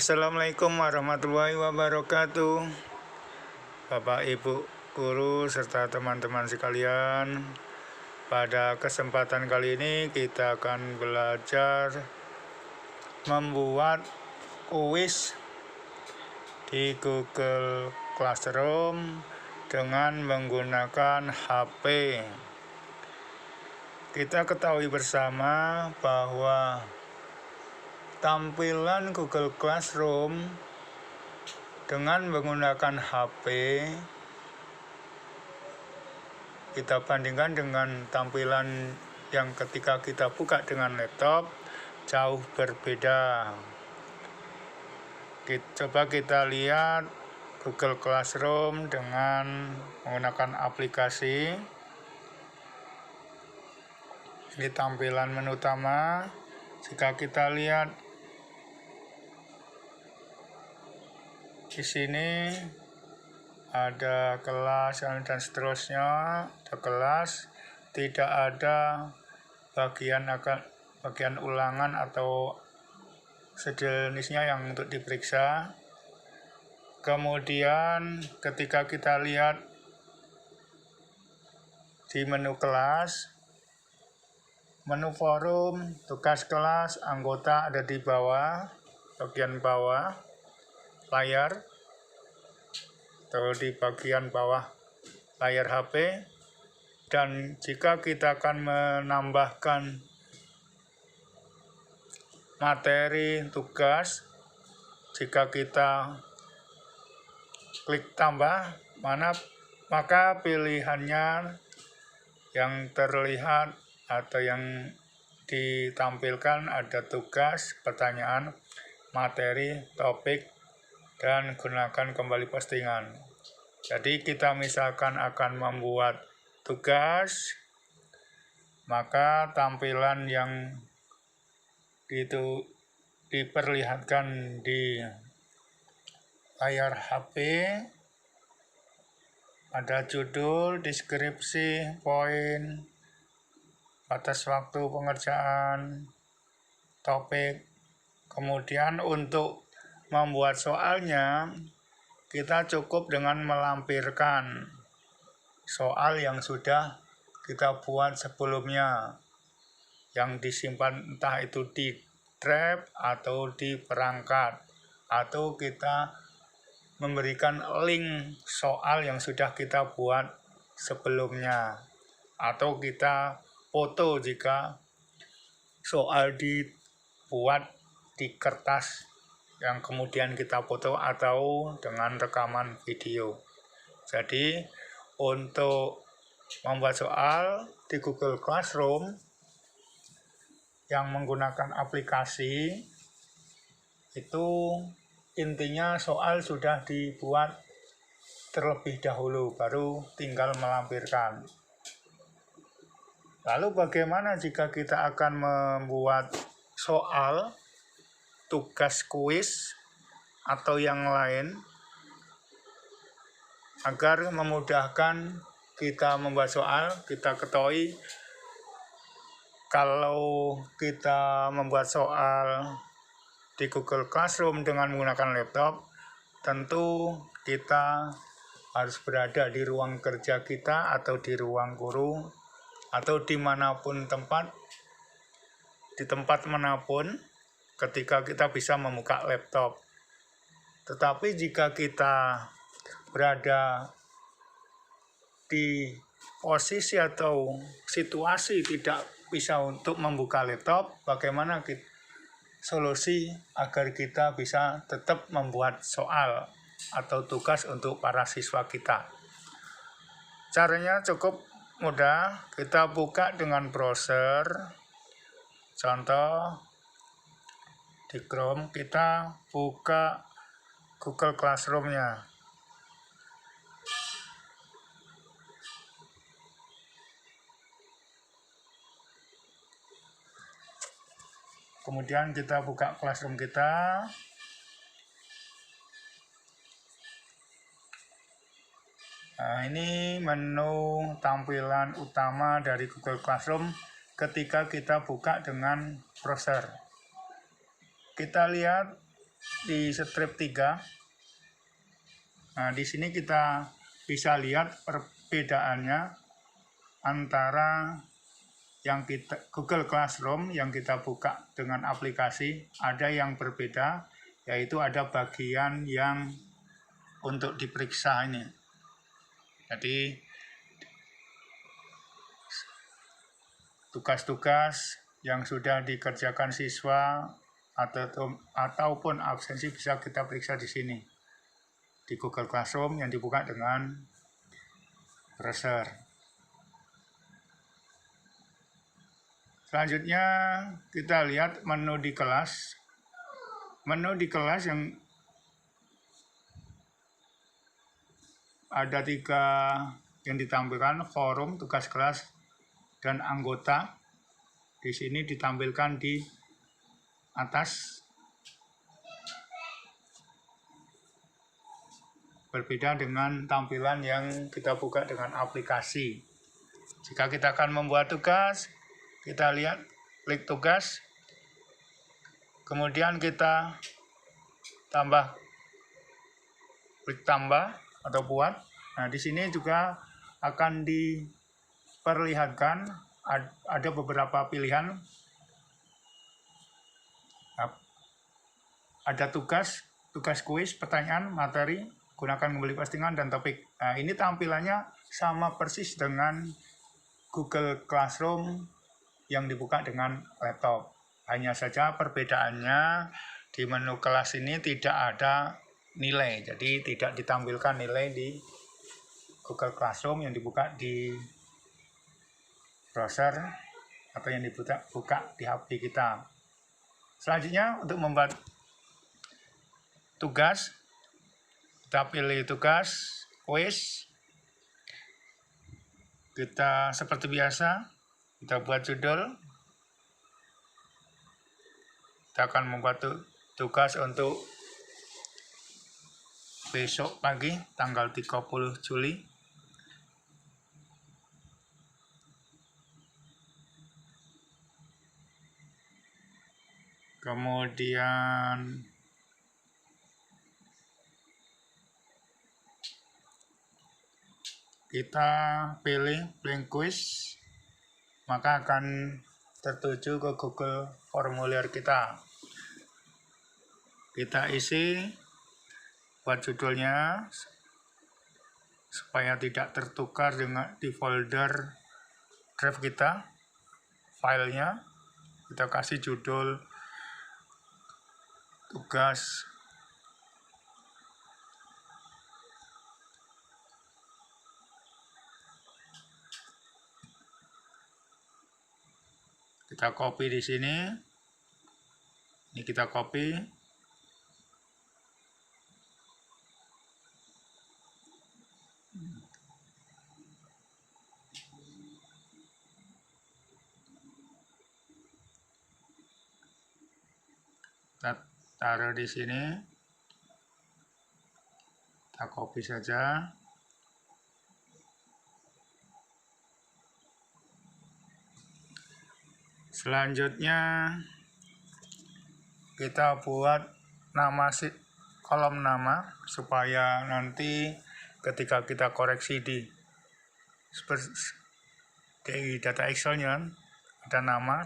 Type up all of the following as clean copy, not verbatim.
Assalamualaikum warahmatullahi wabarakatuh. Bapak Ibu guru serta teman-teman sekalian, pada kesempatan kali ini kita akan belajar membuat kuis di Google Classroom dengan menggunakan HP. Kita ketahui bersama bahwa tampilan Google Classroom dengan menggunakan HP kita bandingkan dengan tampilan yang ketika kita buka dengan laptop jauh berbeda. Coba kita lihat Google Classroom dengan menggunakan aplikasi. Ini tampilan menu utama. Jika kita lihat di sini ada kelas dan seterusnya, ada kelas, tidak ada bagian ulangan atau sejenisnya yang untuk diperiksa. Kemudian ketika kita lihat di menu kelas, menu forum, tugas kelas, anggota ada di bawah, bagian bawah layar atau di bagian bawah layar HP. Dan jika kita akan menambahkan materi tugas, jika kita klik tambah, maka pilihannya yang terlihat atau yang ditampilkan ada tugas, pertanyaan, materi, topik, dan gunakan kembali postingan. Jadi kita misalkan akan membuat tugas, maka tampilan yang itu diperlihatkan di layar HP ada judul, deskripsi, poin, batas waktu pengerjaan, topik. Kemudian untuk membuat soalnya, kita cukup dengan melampirkan soal yang sudah kita buat sebelumnya, yang disimpan entah itu di drive atau di perangkat, atau kita memberikan link soal yang sudah kita buat sebelumnya, atau kita foto jika soal dibuat di kertas yang kemudian kita foto, atau dengan rekaman video. Jadi untuk membuat soal di Google Classroom yang menggunakan aplikasi itu intinya soal sudah dibuat terlebih dahulu, baru tinggal melampirkan. Lalu bagaimana jika kita akan membuat soal, tugas kuis, atau yang lain, agar memudahkan kita membuat soal? Kita ketahui kalau kita membuat soal di Google Classroom dengan menggunakan laptop, tentu kita harus berada di ruang kerja kita atau di ruang guru atau dimanapun di tempat manapun ketika kita bisa membuka laptop. Tetapi jika kita berada di posisi atau situasi tidak bisa untuk membuka laptop, bagaimana solusi agar kita bisa tetap membuat soal atau tugas untuk para siswa kita? Caranya cukup mudah, kita buka dengan browser. Contoh di Chrome, kita buka Google Classroom-nya. Kemudian kita buka Classroom kita. Nah, ini menu tampilan utama dari Google Classroom ketika kita buka dengan browser. Kita lihat di strip 3. Nah, di sini kita bisa lihat perbedaannya antara yang Google Classroom yang kita buka dengan aplikasi. Ada yang berbeda, yaitu ada bagian yang untuk diperiksa ini. Jadi tugas-tugas yang sudah dikerjakan siswa ataupun absensi bisa kita periksa di sini di Google Classroom yang dibuka dengan browser. Selanjutnya kita lihat menu di kelas. Menu di kelas yang ada 3 yang ditampilkan: forum, tugas kelas, dan anggota. Di sini ditampilkan di atas. Berbeda dengan tampilan yang kita buka dengan aplikasi. Jika kita akan membuat tugas, kita lihat klik tugas, kemudian kita klik tambah atau buat. Nah, di sini juga akan diperlihatkan ada beberapa pilihan. Ada tugas kuis, pertanyaan, materi, gunakan kembali postingan, dan topik. Nah, ini tampilannya sama persis dengan Google Classroom yang dibuka dengan laptop. Hanya saja perbedaannya di menu kelas ini tidak ada nilai, jadi tidak ditampilkan nilai di Google Classroom yang dibuka di browser atau yang dibuka di HP kita. Selanjutnya, untuk membuat tugas, kita pilih tugas kuis. Kita seperti biasa, kita buat judul. Kita akan membuat tugas untuk besok pagi, tanggal 30 Juli. Kemudian kita pilih blank quiz, maka akan tertuju ke Google formulir kita. Kita isi, buat judulnya supaya tidak tertukar dengan di folder drive kita, filenya. Kita kasih judul tugas kita copy di sini. Ini kita copy. Kita taruh di sini. Kita copy saja. Selanjutnya kita buat kolom nama supaya nanti ketika kita koreksi di data Excel-nya ada nama.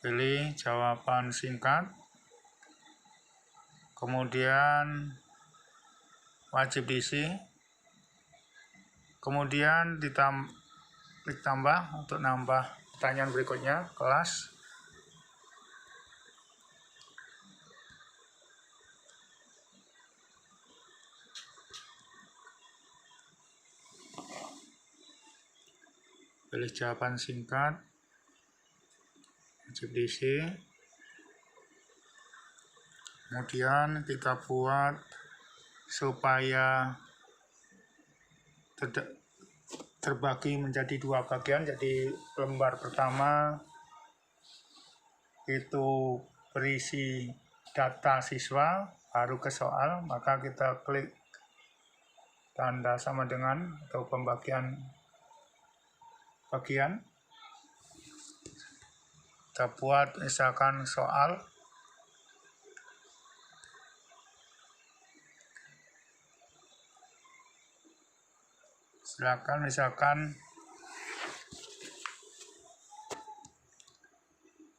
Pilih jawaban singkat, kemudian wajib diisi, kemudian klik tambah untuk nambah pertanyaan berikutnya, kelas. Pilih jawaban singkat, wajib diisi, kemudian kita buat supaya terbagi menjadi 2 bagian. Jadi lembar pertama itu berisi data siswa, baru ke soal, maka kita klik tanda sama dengan atau pembagian bagian. Kita buat misalkan soal. Silakan misalkan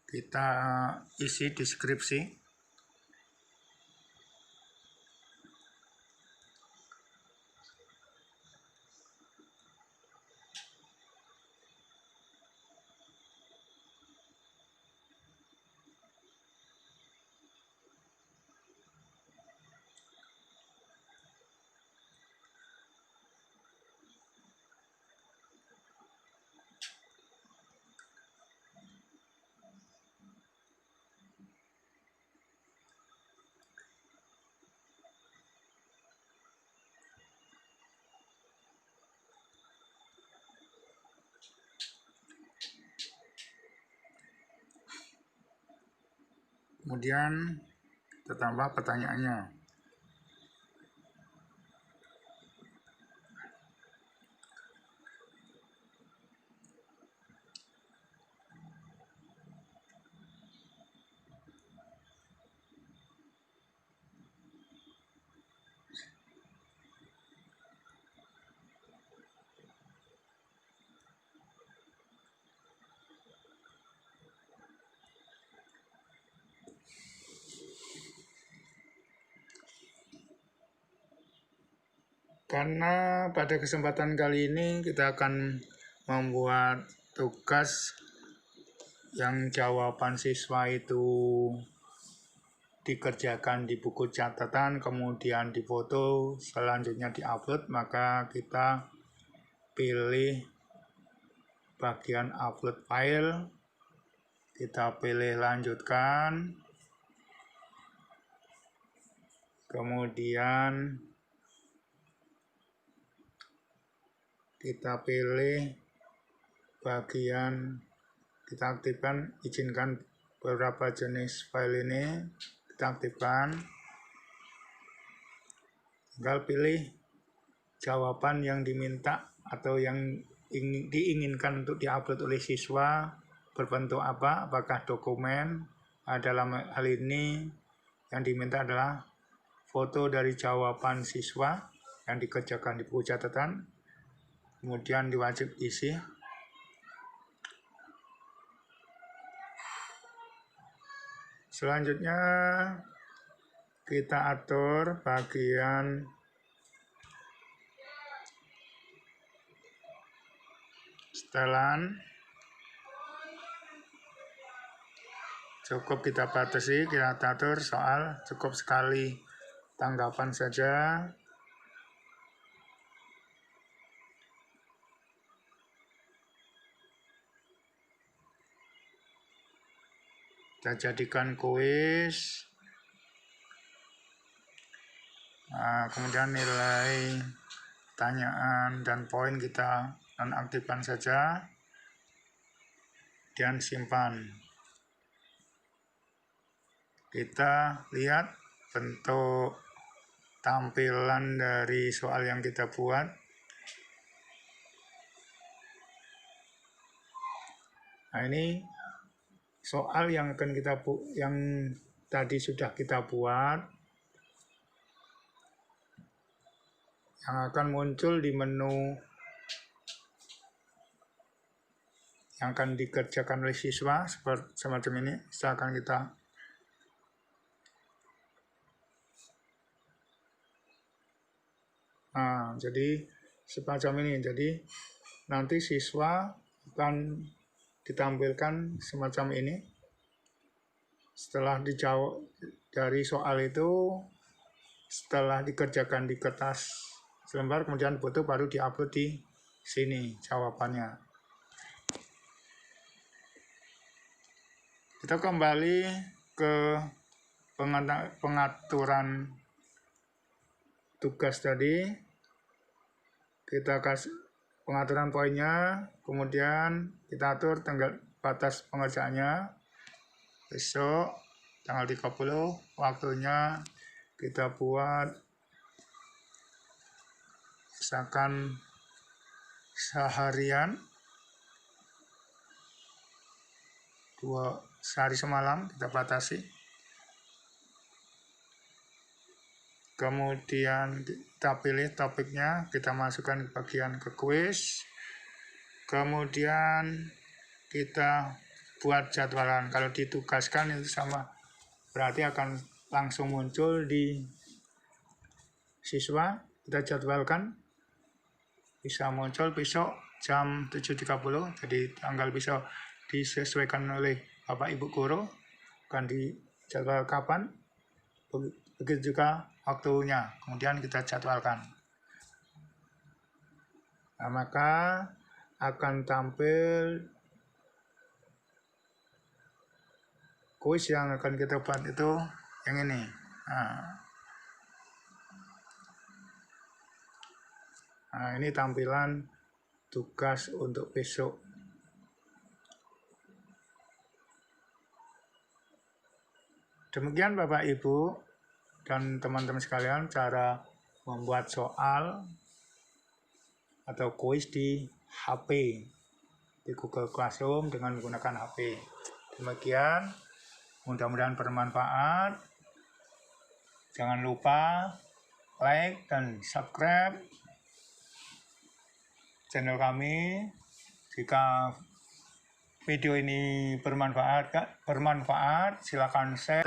kita isi deskripsi. Kemudian kita tambah pertanyaannya. Karena pada kesempatan kali ini kita akan membuat tugas yang jawaban siswa itu dikerjakan di buku catatan, kemudian difoto, selanjutnya diupload, maka kita pilih bagian upload file, kita pilih lanjutkan, kemudian kita pilih bagian, kita aktifkan, izinkan beberapa jenis file ini, kita aktifkan, tinggal pilih jawaban yang diminta atau yang diinginkan untuk diupload oleh siswa berbentuk apa, apakah dokumen. Dalam hal ini yang diminta adalah foto dari jawaban siswa yang dikerjakan di buku catatan, kemudian diwajib isi. Selanjutnya kita atur bagian setelan. Cukup kita batasi, kita atur soal cukup sekali tanggapan saja. Kita jadikan kuis. Kemudian nilai pertanyaan dan poin kita nonaktifkan saja dan simpan. Kita lihat bentuk tampilan dari soal yang kita buat. Nah, ini soal yang akan yang tadi sudah kita buat, yang akan muncul di menu yang akan dikerjakan oleh siswa seperti semacam ini. Misalkan kita jadi semacam ini. Jadi nanti siswa akan ditampilkan semacam ini. Setelah dijawab dari soal itu, setelah dikerjakan di kertas selembar, kemudian foto, baru diupload di sini jawabannya. Kita kembali ke pengaturan tugas tadi. Kita kasih pengaturan poinnya, kemudian kita atur tanggal batas pengerjaannya. Besok tanggal 30 waktunya kita buat misalkan seharian, sehari semalam kita batasi. Kemudian kita pilih topiknya, kita masukkan ke bagian ke kuis. Kemudian kita buat jadwalan. Kalau ditugaskan itu sama, berarti akan langsung muncul di siswa. Kita jadwalkan, bisa muncul besok jam 7.30, jadi tanggal bisa disesuaikan oleh Bapak Ibu guru, akan dijadwal kapan, begitu juga waktunya, kemudian kita jadwalkan. Nah, maka akan tampil kuis yang akan kita buat itu yang ini. Nah, ini tampilan tugas untuk besok. Demikian Bapak Ibu dan teman-teman sekalian cara membuat soal atau kuis di HP, di Google Classroom dengan menggunakan HP. Demikian, mudah-mudahan bermanfaat. Jangan lupa like dan subscribe channel kami. Jika video ini bermanfaat, silakan share.